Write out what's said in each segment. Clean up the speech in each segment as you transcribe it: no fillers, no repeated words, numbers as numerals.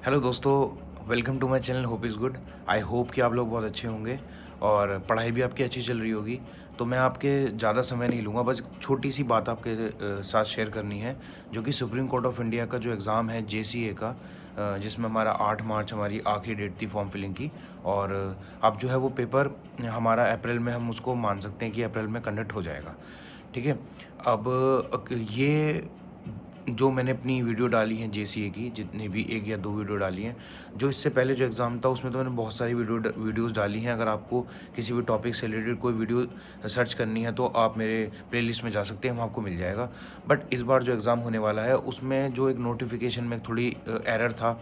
Hello दोस्तों, welcome to my channel hope is good. I hope कि आप लोग बहुत अच्छे होंगे और पढ़ाई भी आपकी अच्छी चल रही होगी। तो मैं आपके ज़्यादा समय नहीं लूँगा, बस छोटी सी बात आपके साथ शेयर करनी है, जो कि सुप्रीम कोर्ट ऑफ इंडिया का जो एग्ज़ाम है जेसीए का, जिसमें हमारा 8 मार्च हमारी आखिरी डेट थी फॉर्म फिलिंग की। और अब जो है वो पेपर हमारा अप्रैल में, हम उसको मान सकते हैं कि अप्रैल में कंडक्ट हो जाएगा। ठीक है। अब ये जो मैंने अपनी वीडियो डाली है जेसीए की, जितने भी 1 या 2 वीडियो डाली हैं, जो इससे पहले जो एग्ज़ाम था उसमें तो मैंने बहुत सारी वीडियोज़ डाली हैं। अगर आपको किसी भी टॉपिक से रिलेटेड कोई वीडियो सर्च करनी है तो आप मेरे प्लेलिस्ट में जा सकते हैं, वहाँ आपको मिल जाएगा। बट इस बार जो एग्ज़ाम होने वाला है उसमें जो एक नोटिफिकेशन में थोड़ी एरर था,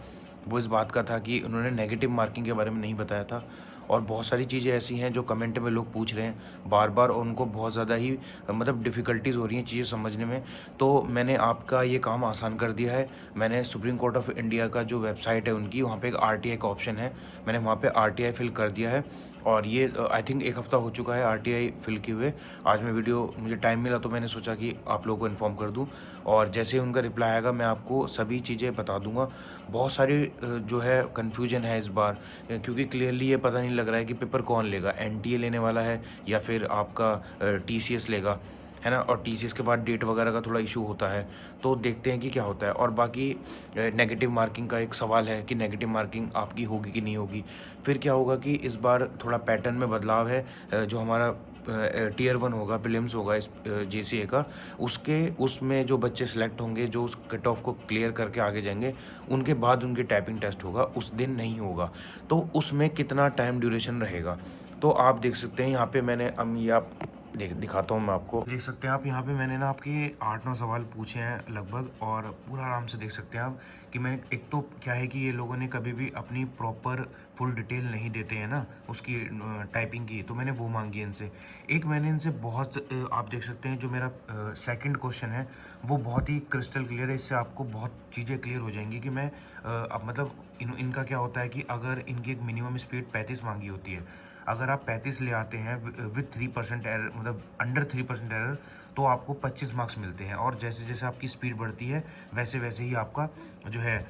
वो इस बात का था कि उन्होंने नेगेटिव मार्किंग के बारे में नहीं बताया था। और बहुत सारी चीज़ें ऐसी हैं जो कमेंट में लोग पूछ रहे हैं बार बार, और उनको बहुत ज़्यादा ही मतलब डिफ़िकल्टीज़ हो रही हैं चीज़ें समझने में। तो मैंने आपका ये काम आसान कर दिया है। मैंने सुप्रीम कोर्ट ऑफ इंडिया का जो वेबसाइट है उनकी, वहाँ पे एक आरटीआई का ऑप्शन है, मैंने वहाँ पे आरटीआई फिल कर दिया है। और ये आई थिंक 1 हफ़्ता हो चुका है आरटीआई फिल किए हुए। आज मैं वीडियो, मुझे टाइम मिला तो मैंने सोचा कि आप लोगों को इन्फॉर्म कर दूँ, और जैसे ही उनका रिप्लाई आएगा मैं आपको सभी चीज़ें बता दूँगा। बहुत सारी जो है कन्फ्यूजन है इस बार, क्योंकि क्लियरली ये पता नहीं लग रहा है कि पेपर कौन लेगा, एनटीए लेने वाला है या फिर आपका टीसीएस लेगा, है ना। और टीसीएस के बाद डेट वगैरह का थोड़ा इशू होता है, तो देखते हैं कि क्या होता है। और बाकी नेगेटिव मार्किंग का एक सवाल है कि नेगेटिव मार्किंग आपकी होगी कि नहीं होगी। फिर क्या होगा कि इस बार थोड़ा पैटर्न में बदलाव है। जो हमारा टियर 1 होगा, प्रीलिम्स होगा इस जेसीए का, उसमें जो बच्चे सेलेक्ट होंगे, जो उस कट ऑफ को क्लियर करके आगे जाएंगे, उनके बाद उनकी टाइपिंग टेस्ट होगा, उस दिन नहीं होगा। तो उसमें कितना टाइम ड्यूरेशन रहेगा, तो आप देख सकते हैं यहाँ पे मैंने ये आप दिखाता हूँ मैं आपको। देख सकते हैं आप यहाँ पे मैंने ना आपके 8-9 सवाल पूछे हैं लगभग, और पूरा आराम से देख सकते हैं आप कि मैंने, एक तो क्या है कि ये लोगों ने कभी भी अपनी प्रॉपर फुल डिटेल नहीं देते हैं ना उसकी टाइपिंग की, तो मैंने वो मांगी है इनसे। एक मैंने इनसे बहुत आप देख सकते हैं जो मेरा सेकंड क्वेश्चन है वो बहुत ही क्रिस्टल क्लियर है। इससे आपको बहुत चीज़ें क्लियर हो जाएंगी कि मैं अब मतलब इनका क्या होता है कि अगर इनकी एक मिनिमम स्पीड 35 मांगी होती है, अगर आप 35 ले आते हैं विथ 3% एरर, मतलब अंडर 3% एरर, तो आपको 25 मार्क्स मिलते हैं। और जैसे जैसे आपकी स्पीड बढ़ती है वैसे वैसे ही आपका जो है,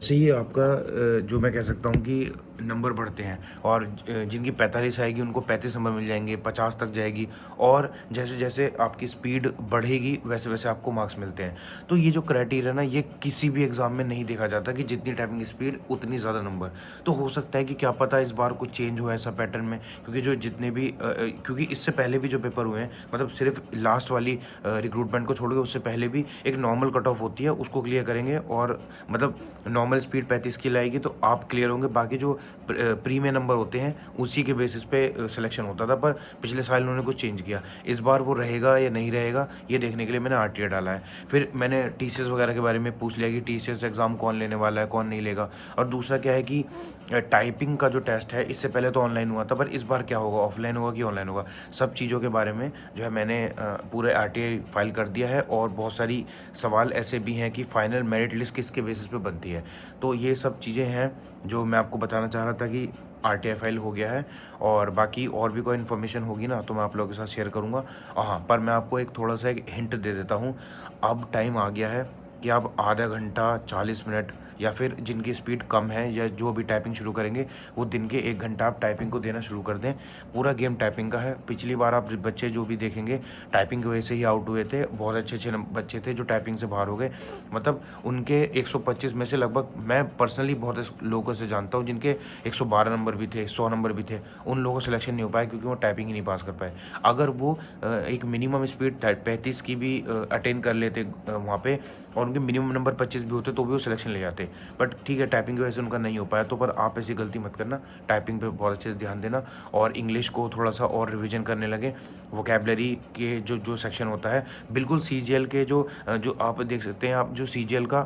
से ही आपका जो मैं कह सकता हूँ कि नंबर बढ़ते हैं। और जिनकी 45 आएगी उनको 35 नंबर मिल जाएंगे, 50 तक जाएगी। और जैसे जैसे आपकी स्पीड बढ़ेगी वैसे वैसे आपको मार्क्स मिलते हैं। तो ये जो क्राइटेरिया ना, ये किसी भी एग्ज़ाम में नहीं देखा जाता कि जितनी टाइपिंग स्पीड उतनी ज़्यादा नंबर। तो हो सकता है कि क्या पता इस बार कुछ चेंज हो ऐसा पैटर्न में, क्योंकि जो जितने भी क्योंकि इससे पहले भी जो पेपर हुए हैं, मतलब सिर्फ लास्ट वाली रिक्रूटमेंट को छोड़ के, उससे पहले भी एक नॉर्मल कट ऑफ होती है, उसको क्लियर करेंगे। और मतलब नॉर्मल स्पीड 35 की लाएगी तो आप क्लियर होंगे। बाकी जो प्री में नंबर होते हैं उसी के बेसिस पे सिलेक्शन होता था, पर पिछले साल उन्होंने कुछ चेंज किया। इस बार वो रहेगा या नहीं रहेगा, ये देखने के लिए मैंने आरटीआई डाला है। फिर मैंने टीसीएस वगैरह के बारे में पूछ लिया कि टीसीएस एग्ज़ाम कौन लेने वाला है, कौन नहीं लेगा। और दूसरा क्या है कि टाइपिंग का जो टेस्ट है, इससे पहले तो ऑनलाइन हुआ था, पर इस बार क्या होगा, ऑफलाइन होगा कि ऑनलाइन होगा, सब चीज़ों के बारे में जो है मैंने पूरे आरटीआई फाइल कर दिया है। और बहुत सारी सवाल ऐसे भी हैं कि फाइनल मेरिट लिस्ट किसके बेसिस पे बनती है। तो ये सब चीज़ें हैं जो मैं आपको बताना चाह रहा था कि आरटीआई फाइल हो गया है। और बाकी और भी कोई इन्फॉर्मेशन होगी ना तो मैं आप लोगों के साथ शेयर करूँगा। हाँ, पर मैं आपको एक थोड़ा सा एक हिंट दे देता हूँ। अब टाइम आ गया है कि आप आधा घंटा 40 मिनट, या फिर जिनकी स्पीड कम है या जो भी टाइपिंग शुरू करेंगे, वो दिन के 1 घंटा आप टाइपिंग को देना शुरू कर दें। पूरा गेम टाइपिंग का है। पिछली बार आप बच्चे जो भी देखेंगे टाइपिंग की वजह से ही आउट हुए थे। बहुत अच्छे अच्छे बच्चे थे जो टाइपिंग से बाहर हो गए। मतलब उनके 125 में से लगभग, मैं पर्सनली बहुत लोगों से जानता हूँ जिनके 112 नंबर भी थे, 100 नंबर भी थे, उन लोगों को सिलेक्शन नहीं हो पाया क्योंकि वो टाइपिंग ही नहीं पास कर पाए। अगर वो एक मिनिमम स्पीड 35 की भी अटेन कर लेते वहाँ पे, और उनके मिनिमम नंबर 25 भी होते, तो भी वो सिलेक्शन ले जाते। बट ठीक है, टाइपिंग की वजह से उनका नहीं हो पाया। तो पर आप ऐसी गलती मत करना, टाइपिंग पे बहुत अच्छे से ध्यान देना, और इंग्लिश को थोड़ा सा और रिवीजन करने लगे। वोकेबलरी के जो जो सेक्शन होता है, बिल्कुल सीजीएल के जो आप देख सकते हैं, आप जो सीजीएल का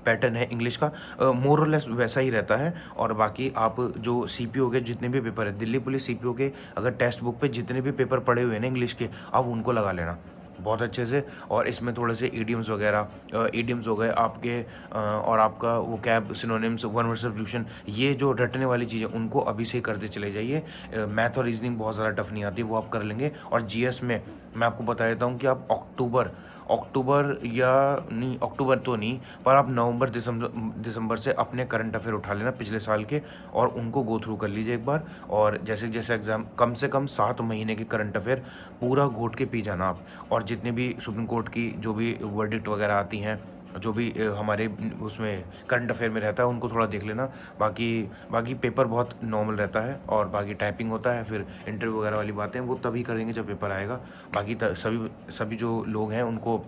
पैटर्न है इंग्लिश का, मोर और लेस वैसा ही रहता है। और बाकी आप जो सीपीओ के जितने भी पेपर है, दिल्ली पुलिस सीपीओ के अगर टेक्स्ट बुक पे जितने भी पेपर पड़े हुए हैं ना इंग्लिश के, आप उनको लगा लेना बहुत अच्छे से। और इसमें थोड़े से ईडियम्स वगैरह, ईडियम्स हो गए आपके, और आपका वो cab synonyms, one word substitution, ये जो रटने वाली चीज़ें, उनको अभी से करते चले जाइए। मैथ और रीजनिंग बहुत ज़्यादा टफ नहीं आती, वो आप कर लेंगे। और जीएस में मैं आपको बता देता हूँ कि आप अक्टूबर या नहीं, अक्टूबर तो नहीं, पर आप नवंबर दिसंबर से अपने करंट अफेयर उठा लेना पिछले साल के, और उनको गो थ्रू कर लीजिए एक बार। और जैसे जैसे एग्ज़ाम, कम से कम 7 महीने के करंट अफेयर पूरा घोट के पी जाना आप। और जितने भी सुप्रीम कोर्ट की जो भी वर्डिक्ट वगैरह आती हैं, जो भी हमारे उसमें करंट अफेयर में रहता है, उनको थोड़ा देख लेना। बाकी बाकी पेपर बहुत नॉर्मल रहता है, और बाकी टाइपिंग होता है, फिर इंटरव्यू वगैरह वाली बातें वो तभी करेंगे जब पेपर आएगा। बाकी सभी सभी जो लोग हैं उनको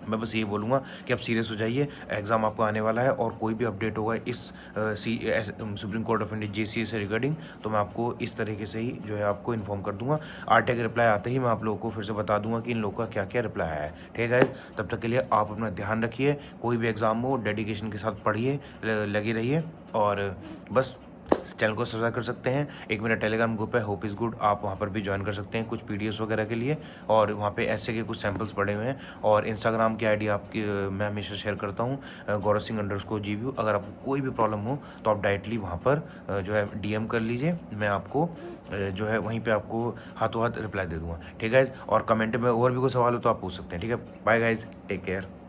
मैं बस ये बोलूँगा कि आप सीरियस हो जाइए, एग्ज़ाम आपको आने वाला है। और कोई भी अपडेट होगा इस supreme court of India JCA से रिगार्डिंग, तो मैं आपको इस तरीके से ही जो है आपको इन्फॉर्म कर दूंगा। आरटीआई का रिप्लाई आते ही मैं आप लोगों को फिर से बता दूंगा कि इन लोगों का क्या क्या रिप्लाई आया है। ठीक है गाइस, तब तक के लिए आप अपना ध्यान रखिए, कोई भी एग्ज़ाम हो डेडिकेशन के साथ पढ़िए, लगे रहिए। और बस चैनल को सब्सक्राइब कर सकते हैं। एक मेरा टेलीग्राम ग्रुप है होप इज़ गुड, आप वहाँ पर भी ज्वाइन कर सकते हैं कुछ पीडीएफ्स वगैरह के लिए, और वहाँ पे ऐसे के कुछ सैम्पल्स पड़े हुए हैं। और इंस्टाग्राम की आईडी आपकी मैं हमेशा शेयर करता हूँ, गौरव सिंह _GVU। अगर आपको कोई भी प्रॉब्लम हो तो आप डायरेक्टली वहाँ पर जो है डीएम कर लीजिए, मैं आपको जो है वहीं पर आपको हाथों हाथ रिप्लाई दे दूँगा। ठीक है गाइज, और कमेंट में और भी कोई सवाल हो तो आप पूछ सकते हैं। ठीक है, बाय गाइज, टेक केयर।